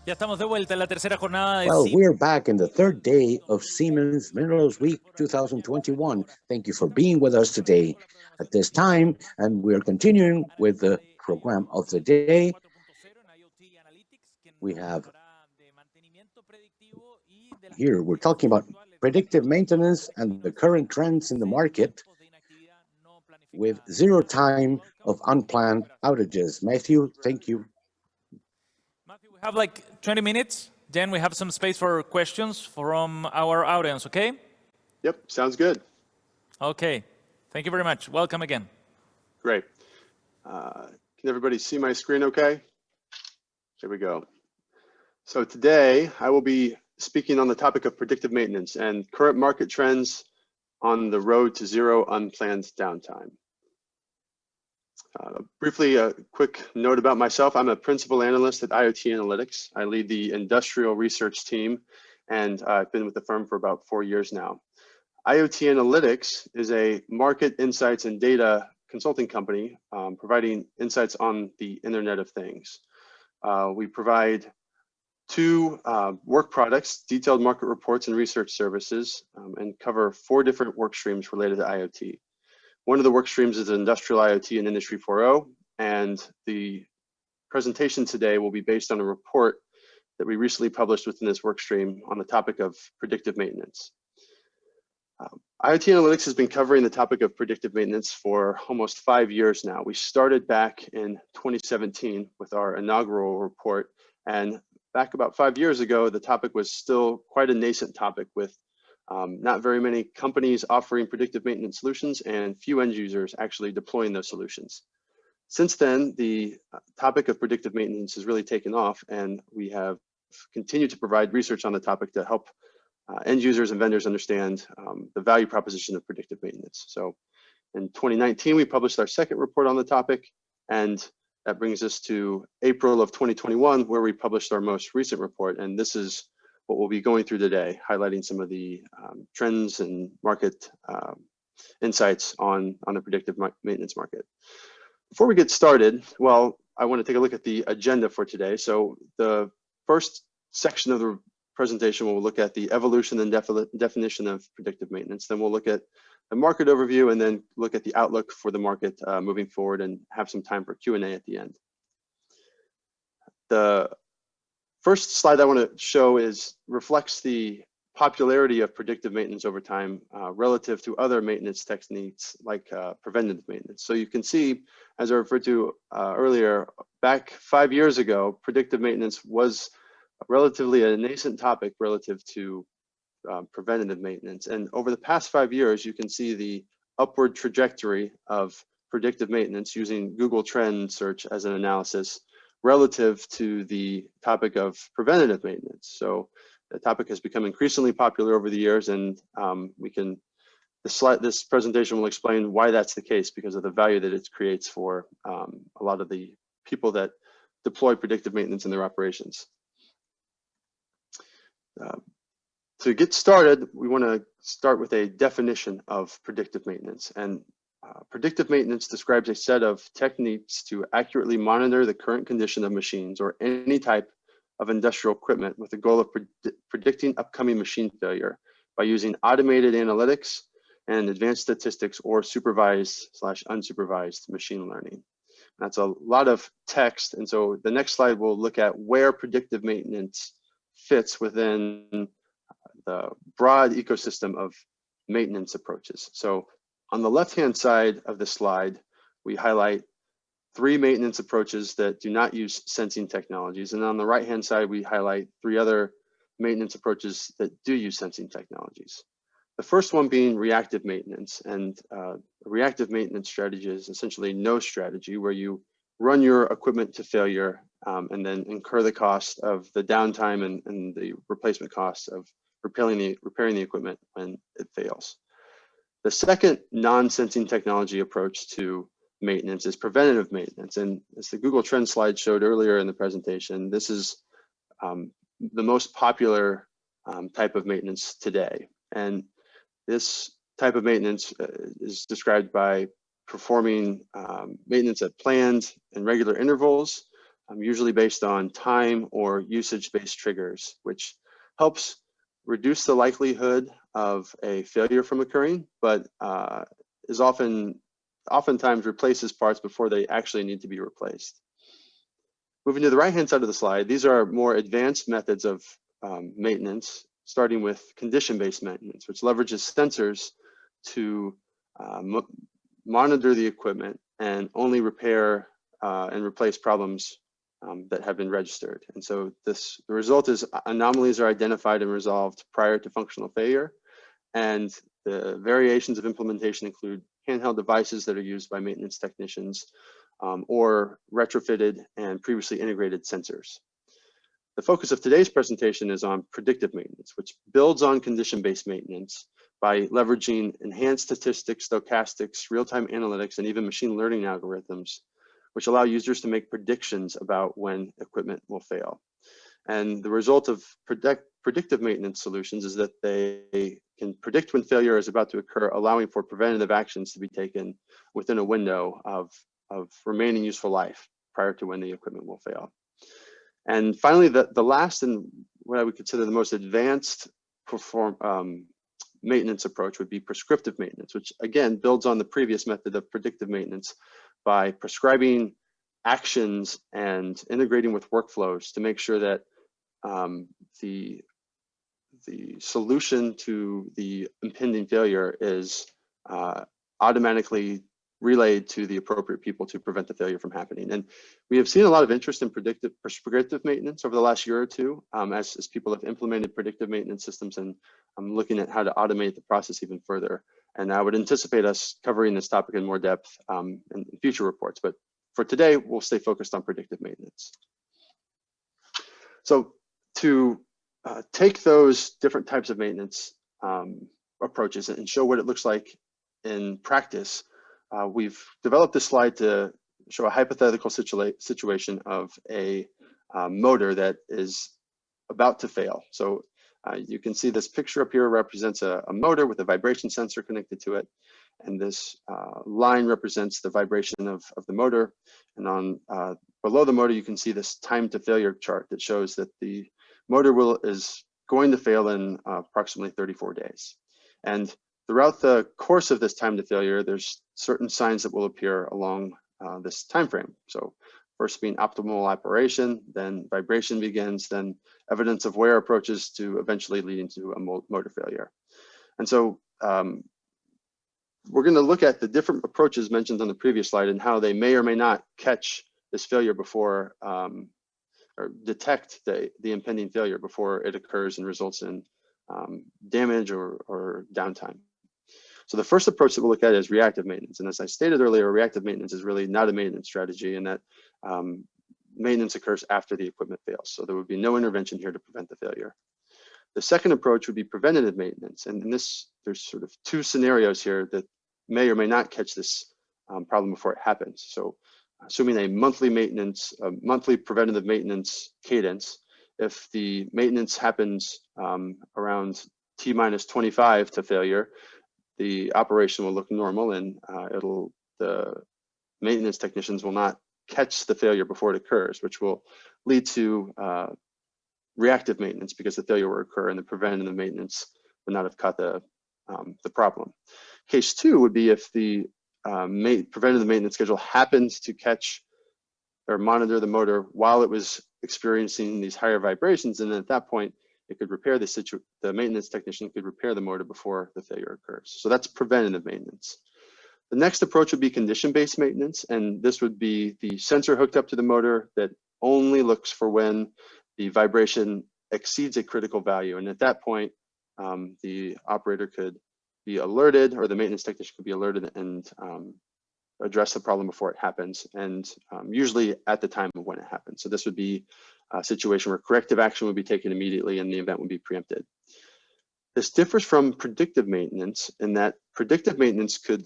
Ya estamos de vuelta en la tercera jornada de Well, we're back in the third day of Siemens Minerals Week 2021. Thank you for being with us today at this time, and we're continuing with the program of the day. We have here, we're talking about predictive maintenance and the current trends in the market with zero time of unplanned outages. Matthew, thank you. Matthew, we have like 20 minutes. Then we have some space for questions from our audience, okay? Yep, sounds good. Okay, thank you very much. Welcome again. Great. Can everybody see my screen okay? There we go. So today I will be speaking on the topic of predictive maintenance and current market trends on the road to zero unplanned downtime. Briefly, a quick note about myself. I'm a principal analyst at IoT Analytics. I lead the industrial research team, and I've been with the firm for about 4 years now. IoT Analytics is a market insights and data consulting company providing insights on the Internet of Things. We provide two work products, detailed market reports and research services, and cover 4 different work streams related to IoT. One of the work streams is Industrial IoT and Industry 4.0, and the presentation today will be based on a report that we recently published within this work stream on the topic of predictive maintenance. IoT Analytics has been covering the topic of predictive maintenance for almost 5 years now. We started back in 2017 with our inaugural report, and back about 5 years ago, the topic was still quite a nascent topic with not very many companies offering predictive maintenance solutions and few end users actually deploying those solutions. Since then, the topic of predictive maintenance has really taken off, and we have continued to provide research on the topic to help end users and vendors understand the value proposition of predictive maintenance. So in 2019, we published our second report on the topic, and that brings us to April of 2021, where we published our most recent report. And this is what we'll be going through today, highlighting some of the trends and market insights on the predictive maintenance market. Before we get started, well, I want to take a look at the agenda for today. So the first section of the presentation, we'll look at the evolution and definition of predictive maintenance. Then we'll look at the market overview and then look at the outlook for the market moving forward and have some time for Q&A at the end. The first slide I want to show reflects the popularity of predictive maintenance over time relative to other maintenance techniques like preventative maintenance. So you can see, as I referred to earlier, back 5 years ago, predictive maintenance was relatively a nascent topic relative to preventative maintenance. And over the past 5 years, you can see the upward trajectory of predictive maintenance using Google Trend search as an analysis relative to the topic of preventative maintenance. So the topic has become increasingly popular over the years, and this presentation will explain why that's the case because of the value that it creates for a lot of the people that deploy predictive maintenance in their operations. To get started, we want to start with a definition of predictive maintenance. And predictive maintenance describes a set of techniques to accurately monitor the current condition of machines or any type of industrial equipment with the goal of predicting upcoming machine failure by using automated analytics and advanced statistics or supervised/unsupervised machine learning. That's a lot of text. And so the next slide will look at where predictive maintenance fits within the broad ecosystem of maintenance approaches. So on the left-hand side of the slide, we highlight 3 maintenance approaches that do not use sensing technologies. And on the right-hand side, we highlight 3 other maintenance approaches that do use sensing technologies. The first one being reactive maintenance. And a reactive maintenance strategy is essentially no strategy, where you run your equipment to failure and then incur the cost of the downtime and the replacement costs of repairing the equipment when it fails. The second non-sensing technology approach to maintenance is preventative maintenance. And as the Google Trends slide showed earlier in the presentation, this is the most popular type of maintenance today. And this type of maintenance is described by performing maintenance at planned and regular intervals usually based on time or usage-based triggers, which helps reduce the likelihood of a failure from occurring, but is oftentimes replaces parts before they actually need to be replaced. Moving to the right-hand side of the slide, these are more advanced methods of maintenance, starting with condition-based maintenance, which leverages sensors to monitor the equipment and only repair and replace problems that have been registered. And so the result is anomalies are identified and resolved prior to functional failure. And the variations of implementation include handheld devices that are used by maintenance technicians or retrofitted and previously integrated sensors. The focus of today's presentation is on predictive maintenance, which builds on condition-based maintenance by leveraging enhanced statistics, stochastics, real-time analytics, and even machine learning algorithms, which allow users to make predictions about when equipment will fail. And the result of predictive maintenance solutions is that they can predict when failure is about to occur, allowing for preventative actions to be taken within a window of remaining useful life prior to when the equipment will fail. And finally, the last and what I would consider the most advanced maintenance approach would be prescriptive maintenance, which again builds on the previous method of predictive maintenance by prescribing actions and integrating with workflows to make sure that the solution to the impending failure is automatically relayed to the appropriate people to prevent the failure from happening. And we have seen a lot of interest in prescriptive maintenance over the last year or two as people have implemented predictive maintenance systems, and I'm looking at how to automate the process even further. And I would anticipate us covering this topic in more depth in future reports. But for today, we'll stay focused on predictive maintenance. So to take those different types of maintenance approaches and show what it looks like in practice, we've developed this slide to show a hypothetical situation of a motor that is about to fail. So you can see this picture up here represents a motor with a vibration sensor connected to it. And this line represents the vibration of the motor. And on below the motor, you can see this time to failure chart that shows that the motor is going to fail in approximately 34 days. And throughout the course of this time to failure, there's certain signs that will appear along this time frame. So first being optimal operation, then vibration begins, then evidence of wear approaches to eventually leading to a motor failure. And so we're going to look at the different approaches mentioned on the previous slide and how they may or may not catch this failure before or detect the impending failure before it occurs and results in damage or downtime. So the first approach that we'll look at is reactive maintenance. And as I stated earlier, reactive maintenance is really not a maintenance strategy, and that maintenance occurs after the equipment fails. So there would be no intervention here to prevent the failure. The second approach would be preventative maintenance. And in this, there's sort of two scenarios here that may or may not catch this problem before it happens. So assuming a monthly preventative maintenance cadence, if the maintenance happens around T-25 to failure, the operation will look normal, and the maintenance technicians will not catch the failure before it occurs, which will lead to reactive maintenance because the failure will occur and the preventative maintenance would not have caught the problem. Case two would be if the preventative maintenance schedule happens to catch or monitor the motor while it was experiencing these higher vibrations, and at that point, it could repair the maintenance technician could repair the motor before the failure occurs. So that's preventative maintenance. The next approach would be condition-based maintenance, and this would be the sensor hooked up to the motor that only looks for when the vibration exceeds a critical value. And at that point, the operator could be alerted, or the maintenance technician could be alerted and address the problem before it happens, and usually at the time of when it happens. So this would be a situation where corrective action would be taken immediately and the event would be preempted. This differs from predictive maintenance in that predictive maintenance could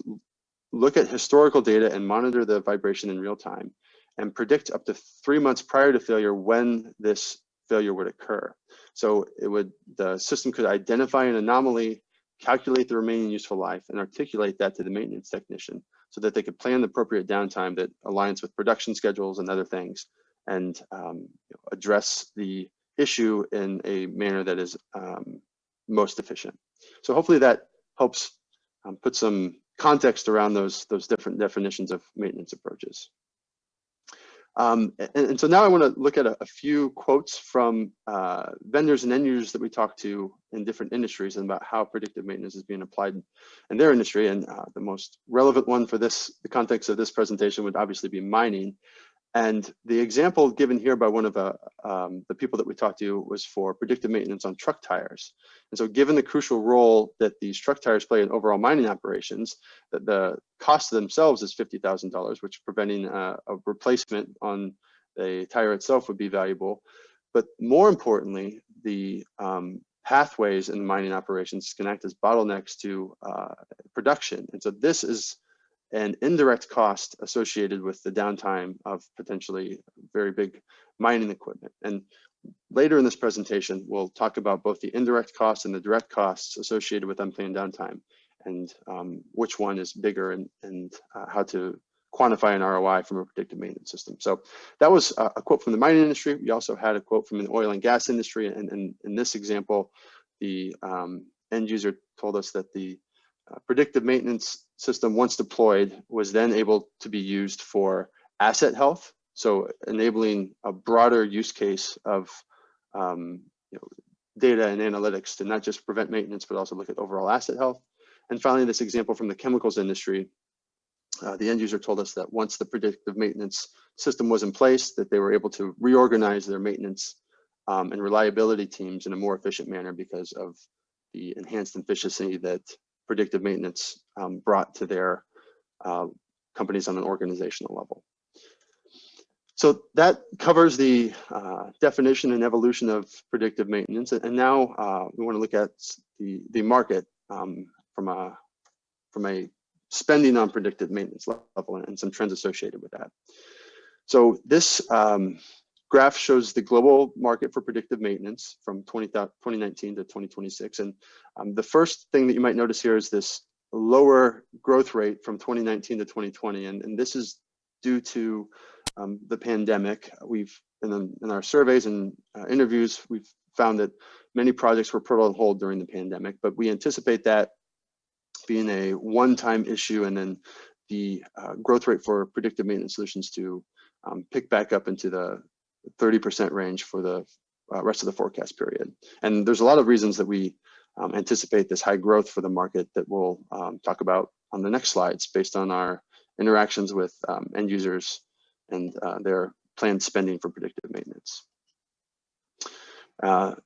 look at historical data and monitor the vibration in real time and predict up to 3 months prior to failure when this failure would occur. So the system could identify an anomaly, calculate the remaining useful life, and articulate that to the maintenance technician so that they could plan the appropriate downtime that aligns with production schedules and other things, and address the issue in a manner that is most efficient. So hopefully that helps put some context around those different definitions of maintenance approaches. And so now I want to look at a few quotes from vendors and end users that we talk to in different industries and about how predictive maintenance is being applied in their industry. And the most relevant one for the context of this presentation would obviously be mining. And the example given here by one of the people that we talked to was for predictive maintenance on truck tires. And so given the crucial role that these truck tires play in overall mining operations, that the cost of themselves is $50,000, which preventing a replacement on the tire itself would be valuable. But more importantly, the pathways in mining operations can act as bottlenecks to production. And so this is an indirect cost associated with the downtime of potentially very big mining equipment. And later in this presentation, we'll talk about both the indirect costs and the direct costs associated with unplanned downtime, and which one is bigger, and how to quantify an ROI from a predictive maintenance system. So that was a quote from the mining industry. We also had a quote from the oil and gas industry. And in this example, the end user told us that the predictive maintenance system, once deployed, was then able to be used for asset health, so enabling a broader use case of data and analytics to not just prevent maintenance, but also look at overall asset health. And finally, this example from the chemicals industry, the end user told us that once the predictive maintenance system was in place, that they were able to reorganize their maintenance and reliability teams in a more efficient manner because of the enhanced efficiency that predictive maintenance brought to their companies on an organizational level. So that covers the definition and evolution of predictive maintenance. And now we want to look at the market from a spending on predictive maintenance level and some trends associated with that. So this graph shows the global market for predictive maintenance from 2019 to 2026. And the first thing that you might notice here is this lower growth rate from 2019 to 2020. And this is due to the pandemic. We've, in our surveys and interviews, we've found that many projects were put on hold during the pandemic, but we anticipate that being a one-time issue, and then the growth rate for predictive maintenance solutions to pick back up into the 30% range for the rest of the forecast period. And there's a lot of reasons that we anticipate this high growth for the market that we'll talk about on the next slides based on our interactions with end users and their planned spending for predictive maintenance.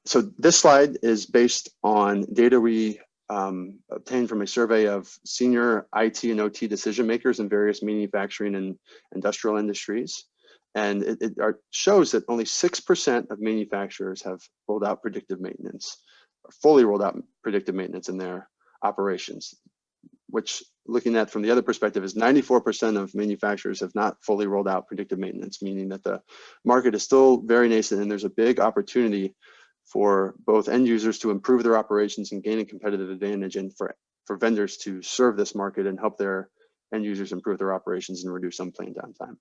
So this slide is based on data we obtained from a survey of senior IT and OT decision makers in various manufacturing and industrial industries. And it shows that only 6% of manufacturers have rolled out predictive maintenance, or fully rolled out predictive maintenance in their operations, which, looking at from the other perspective, is 94% of manufacturers have not fully rolled out predictive maintenance, meaning that the market is still very nascent, and there's a big opportunity for both end users to improve their operations and gain a competitive advantage, and for vendors to serve this market and help their end users improve their operations and reduce unplanned downtime.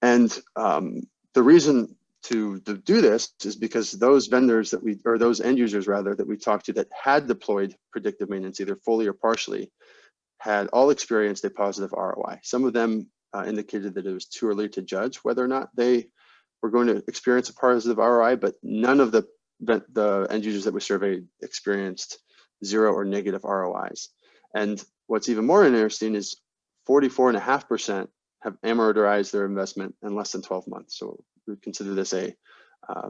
And the reason to do this is because those vendors that those end users rather, that we talked to that had deployed predictive maintenance, either fully or partially, had all experienced a positive ROI. Some of them indicated that it was too early to judge whether or not they were going to experience a positive ROI, but none of the end users that we surveyed experienced 0 or negative ROIs. And what's even more interesting is 44.5% have amortized their investment in less than 12 months. So we consider this a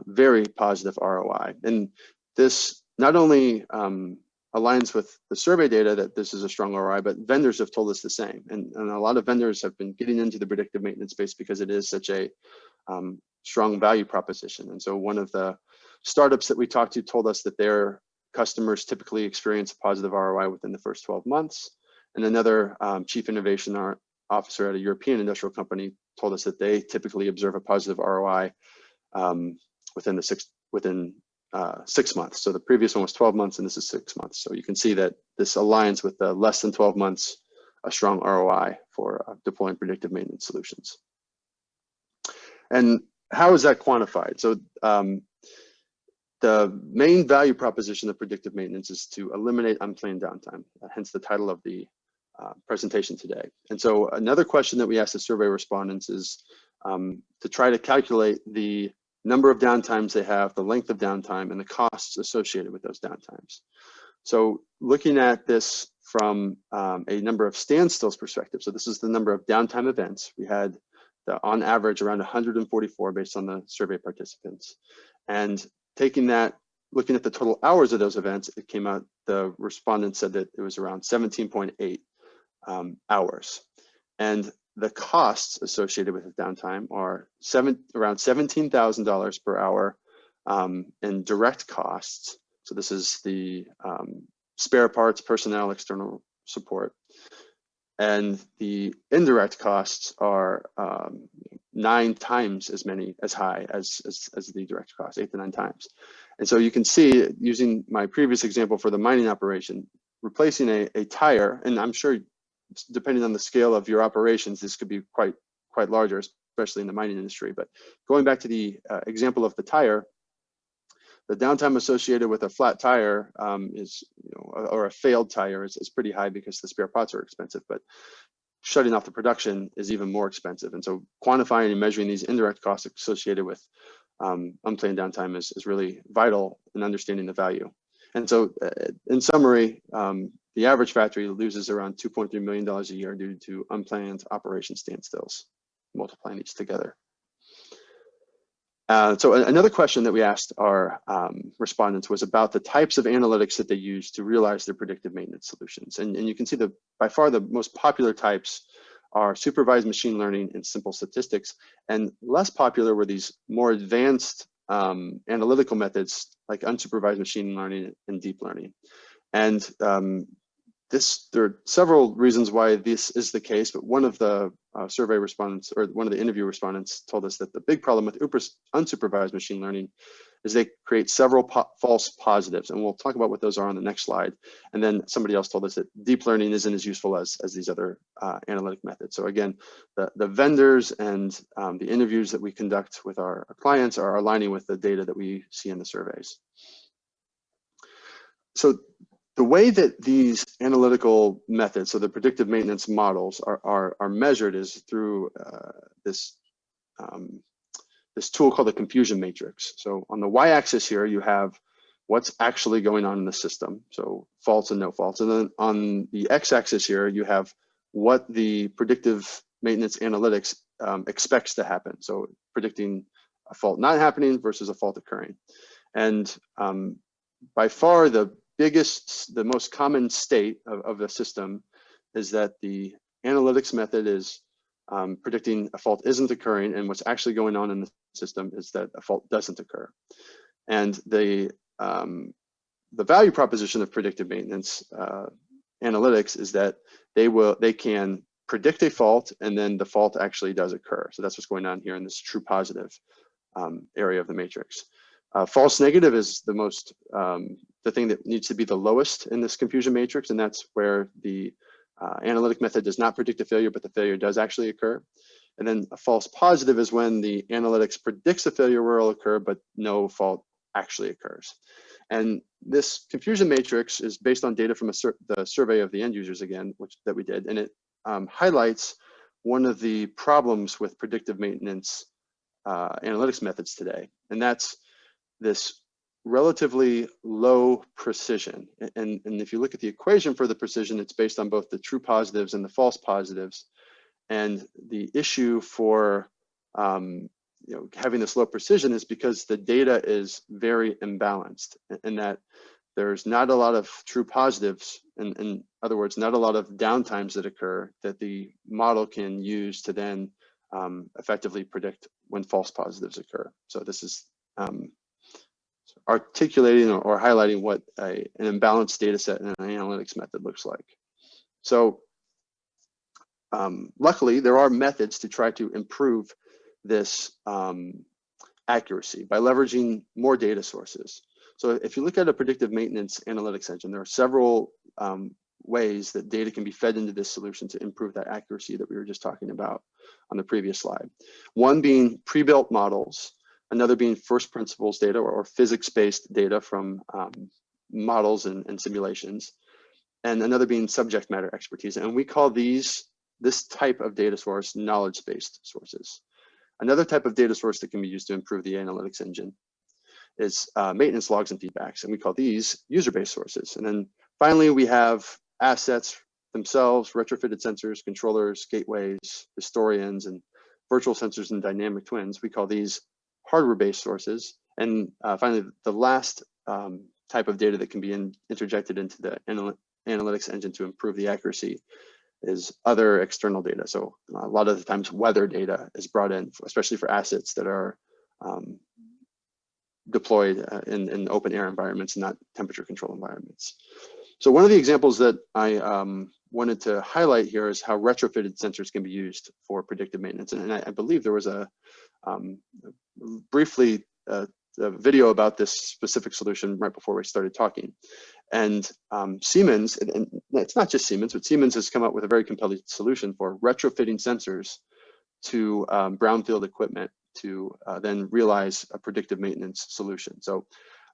very positive ROI. And this not only aligns with the survey data that this is a strong ROI, but vendors have told us the same. And a lot of vendors have been getting into the predictive maintenance space because it is such a strong value proposition. And so one of the startups that we talked to told us that their customers typically experience a positive ROI within the first 12 months. And another chief innovation officer at a European industrial company told us that they typically observe a positive ROI within 6 months. So the previous one was 12 months, and this is 6 months. So you can see that this aligns with the less than 12 months, a strong ROI for deploying predictive maintenance solutions. And how is that quantified? So the main value proposition of predictive maintenance is to eliminate unplanned downtime, hence the title of the presentation today. And so another question that we asked the survey respondents is to try to calculate the number of downtimes they have, the length of downtime, and the costs associated with those downtimes. So looking at this from a number of standstills perspective, so this is the number of downtime events. We had on average around 144 based on the survey participants. And taking that, looking at the total hours of those events, it came out, the respondents said that it was around 17.8 hours. And the costs associated with the downtime are around $17,000 per hour in direct costs. So this is the spare parts, personnel, external support. And the indirect costs are 9 times as high as the direct cost, 8 to 9 times. And so you can see, using my previous example for the mining operation, replacing a tire, and I'm sure depending on the scale of your operations, this could be quite larger, especially in the mining industry. But going back to the example of the tire, the downtime associated with a flat tire is, or a failed tire is pretty high because the spare parts are expensive, but shutting off the production is even more expensive. And so quantifying and measuring these indirect costs associated with unplanned downtime is really vital in understanding the value. And so in summary, the average factory loses around $2.3 million a year due to unplanned operation standstills, multiplying these together. So another question that we asked our respondents was about the types of analytics that they use to realize their predictive maintenance solutions. And you can see that by far the most popular types are supervised machine learning and simple statistics, and less popular were these more advanced analytical methods like unsupervised machine learning and deep learning. And there are several reasons why this is the case, but one of the survey respondents, or one of the interview respondents, told us that the big problem with unsupervised machine learning is they create several false positives, and we'll talk about what those are on the next slide. And then somebody else told us that deep learning isn't as useful as these other analytic methods. So again, the vendors and the interviews that we conduct with our clients are aligning with the data that we see in the surveys. So the way that these analytical methods, so the predictive maintenance models, are measured is through this tool called the confusion matrix. So on the y-axis here, you have what's actually going on in the system, so faults and no faults. And then on the x-axis here, you have what the predictive maintenance analytics expects to happen. So predicting a fault not happening versus a fault occurring. And by far the most common state of the system is that the analytics method is predicting a fault isn't occurring, and what's actually going on in the system is that a fault doesn't occur. And the value proposition of predictive maintenance analytics is that they can predict a fault, and then the fault actually does occur. So that's what's going on here in this true positive area of the matrix. False negative is the thing that needs to be the lowest in this confusion matrix, and that's where the analytic method does not predict a failure, but the failure does actually occur. And then a false positive is when the analytics predicts a failure will occur, but no fault actually occurs. And this confusion matrix is based on data from the survey of the end users again, that we did, and it highlights one of the problems with predictive maintenance analytics methods today, and that's this relatively low precision. And if you look at the equation for the precision, it's based on both the true positives and the false positives. And the issue for having this low precision is because the data is very imbalanced, and that there's not a lot of true positives, in other words, not a lot of downtimes that occur that the model can use to then effectively predict when false positives occur. So this is articulating or highlighting what an imbalanced data set and an analytics method looks like. So luckily, there are methods to try to improve this accuracy by leveraging more data sources. So if you look at a predictive maintenance analytics engine, there are several ways that data can be fed into this solution to improve that accuracy that we were just talking about on the previous slide. One being pre-built models, another being first principles data or physics-based data from models and simulations, and another being subject matter expertise. And we call this type of data source knowledge-based sources. Another type of data source that can be used to improve the analytics engine is maintenance logs and feedbacks, and we call these user-based sources. And then finally, we have assets themselves, retrofitted sensors, controllers, gateways, historians, and virtual sensors and dynamic twins. We call these hardware-based sources. And finally, the last type of data that can be interjected into the analytics engine to improve the accuracy is other external data. So a lot of the times weather data is brought in, especially for assets that are deployed in open air environments, not temperature control environments. So one of the examples that I wanted to highlight here is how retrofitted sensors can be used for predictive maintenance. And I believe there was a briefly a video about this specific solution right before we started talking. And Siemens, and it's not just Siemens, but Siemens has come up with a very compelling solution for retrofitting sensors to brownfield equipment to then realize a predictive maintenance solution. So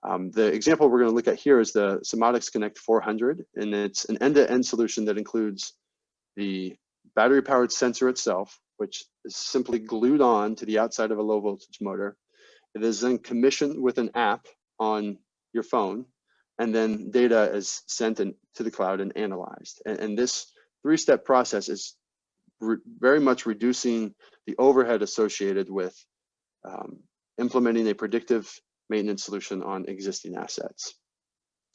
the example we're going to look at here is the Siemens Connect 400, and it's an end-to-end solution that includes the battery-powered sensor itself, which is simply glued on to the outside of a low-voltage motor. It is then commissioned with an app on your phone, and then data is sent to the cloud and analyzed. And this three-step process is very much reducing the overhead associated with implementing a predictive maintenance solution on existing assets.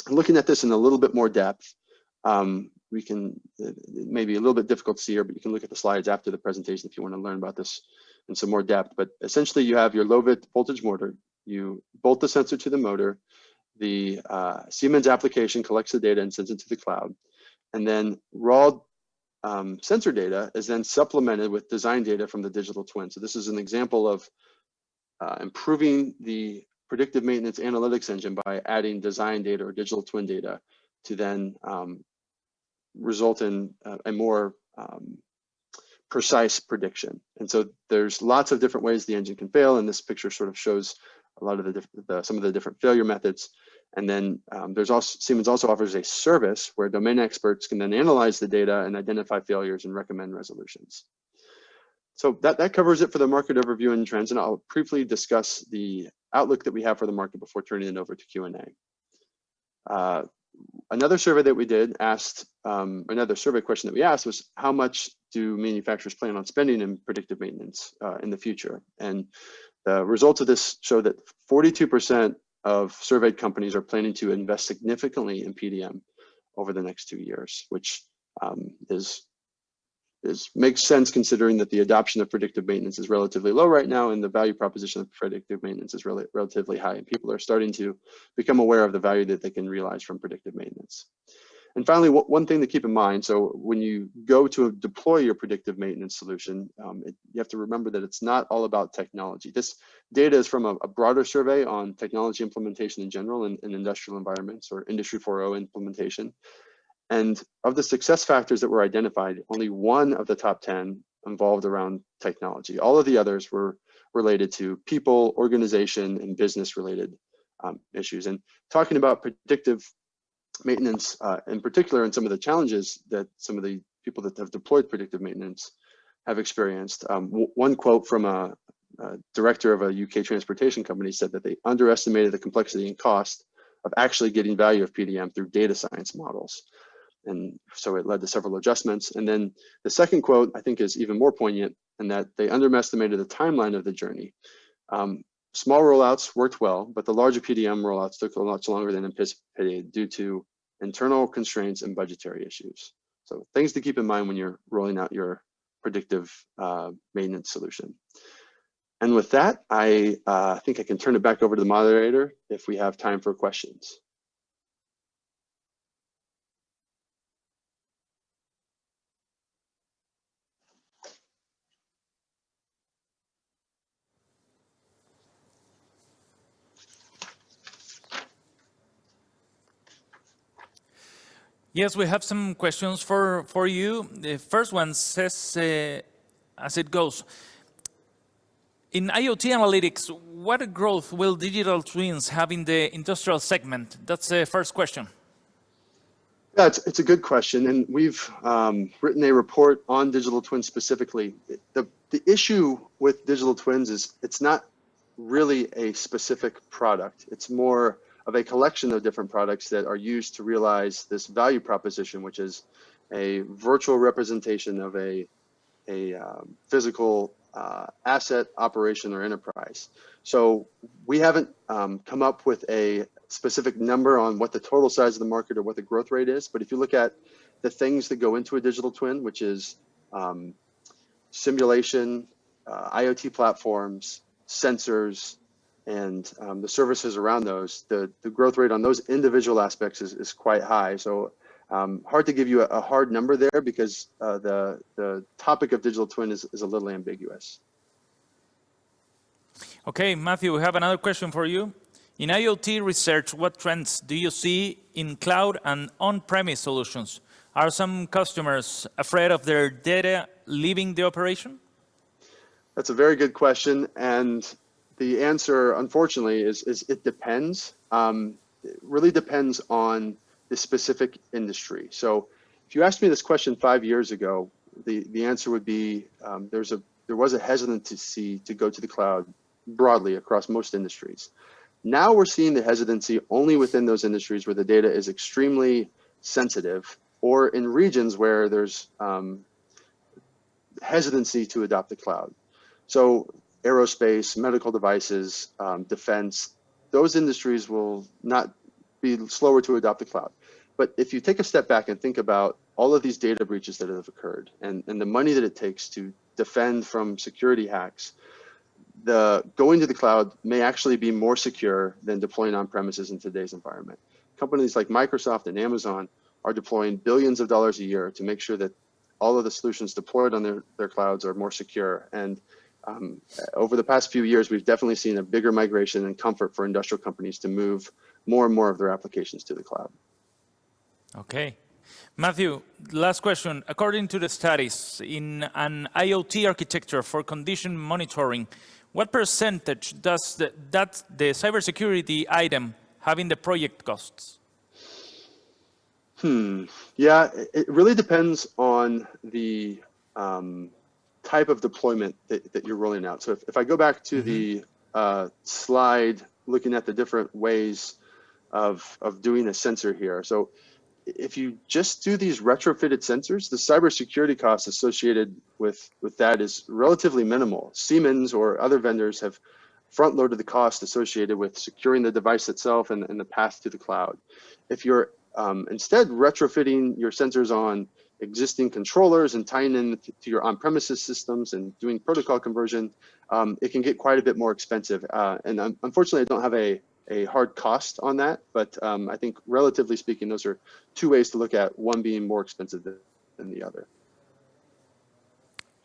And looking at this in a little bit more depth, we can, it may be a little bit difficult to see here, but you can look at the slides after the presentation if you want to learn about this in some more depth. But essentially you have your low voltage motor, you bolt the sensor to the motor, the Siemens application collects the data and sends it to the cloud, and then raw sensor data is then supplemented with design data from the digital twin. So this is an example of improving the predictive maintenance analytics engine by adding design data or digital twin data to then result in a more precise prediction. And so there's lots of different ways the engine can fail, and this picture sort of shows a lot of some of the different failure methods. And then there's also, Siemens also offers a service where domain experts can then analyze the data and identify failures and recommend resolutions. So that covers it for the market overview and trends, and I'll briefly discuss the outlook that we have for the market before turning it over to Q&A. Another survey that we did asked, another survey question that we asked was, how much do manufacturers plan on spending in predictive maintenance in the future? And the results of this show that 42% of surveyed companies are planning to invest significantly in PDM over the next 2 years, which makes sense considering that the adoption of predictive maintenance is relatively low right now, and the value proposition of predictive maintenance is relatively high, and people are starting to become aware of the value that they can realize from predictive maintenance. And finally, one thing to keep in mind, so when you go to deploy your predictive maintenance solution, you have to remember that it's not all about technology. This data is from a broader survey on technology implementation in general in industrial environments, or Industry 4.0 implementation. And of the success factors that were identified, only one of the top 10 involved around technology. All of the others were related to people, organization, and business related issues. And talking about predictive maintenance in particular, and some of the challenges that some of the people that have deployed predictive maintenance have experienced. One quote from a director of a UK transportation company said that they underestimated the complexity and cost of actually getting value of PDM through data science models. And so it led to several adjustments. And then the second quote, I think, is even more poignant in that they underestimated the timeline of the journey. Small rollouts worked well, but the larger PDM rollouts took a lot longer than anticipated due to internal constraints and budgetary issues. So things to keep in mind when you're rolling out your predictive maintenance solution. And with that, I think I can turn it back over to the moderator if we have time for questions. Yes, we have some questions for you. The first one says, as it goes, in IoT analytics, what growth will digital twins have in the industrial segment? That's the first question. Yeah, it's a good question, and we've written a report on digital twins specifically. The issue with digital twins is it's not really a specific product. It's more of a collection of different products that are used to realize this value proposition, which is a virtual representation of a physical asset, operation, or enterprise. So we haven't come up with a specific number on what the total size of the market or what the growth rate is. But if you look at the things that go into a digital twin, which is simulation, IoT platforms, sensors, and the services around those, the growth rate on those individual aspects is quite high. So hard to give you a hard number there because the topic of digital twin is a little ambiguous. Okay, Matthew, we have another question for you. In IoT research, what trends do you see in cloud and on-premise solutions? Are some customers afraid of their data leaving the operation? That's a very good question. And the answer, unfortunately, is it depends. It really depends on the specific industry. So if you asked me this question 5 years ago, the answer would be there was a hesitancy to go to the cloud broadly across most industries. Now we're seeing the hesitancy only within those industries where the data is extremely sensitive or in regions where there's hesitancy to adopt the cloud. So aerospace, medical devices, defense, those industries will not be slower to adopt the cloud. But if you take a step back and think about all of these data breaches that have occurred and the money that it takes to defend from security hacks, going to the cloud may actually be more secure than deploying on premises in today's environment. Companies like Microsoft and Amazon are deploying billions of dollars a year to make sure that all of the solutions deployed on their clouds are more secure. And over the past few years, we've definitely seen a bigger migration and comfort for industrial companies to move more and more of their applications to the cloud. Okay. Matthew, last question. According to the studies, in an IoT architecture for condition monitoring, what percentage does the cybersecurity item have in the project costs? Yeah, it really depends on the type of deployment that you're rolling out. So if I go back to the slide looking at the different ways of doing a sensor here. So if you just do these retrofitted sensors, the cybersecurity costs associated with that is relatively minimal. Siemens or other vendors have front-loaded the cost associated with securing the device itself and the path to the cloud. If you're instead retrofitting your sensors on existing controllers and tying in to your on-premises systems and doing protocol conversion, it can get quite a bit more expensive. And unfortunately, I don't have a hard cost on that, but I think relatively speaking, those are two ways to look at, one being more expensive than the other.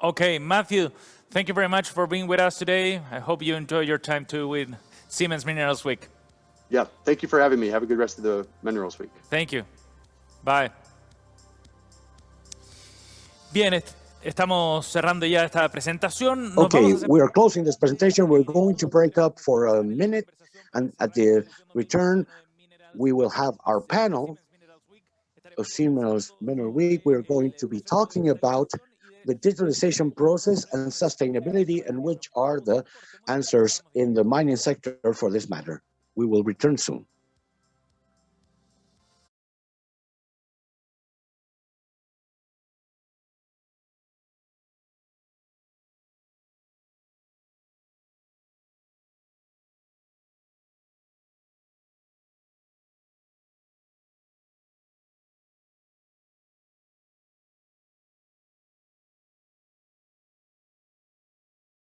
Okay, Matthew, thank you very much for being with us today. I hope you enjoy your time too with Siemens Minerals Week. Yeah, thank you for having me. Have a good rest of the Minerals Week. Thank you. Bye. Bien, estamos cerrando ya esta presentación. Okay, we are closing this presentation. We're going to break up for a minute, and at the return, we will have our panel of Siemens Minerals Week. We're going to be talking about the digitalization process and sustainability, and which are the answers in the mining sector for this matter. We will return soon.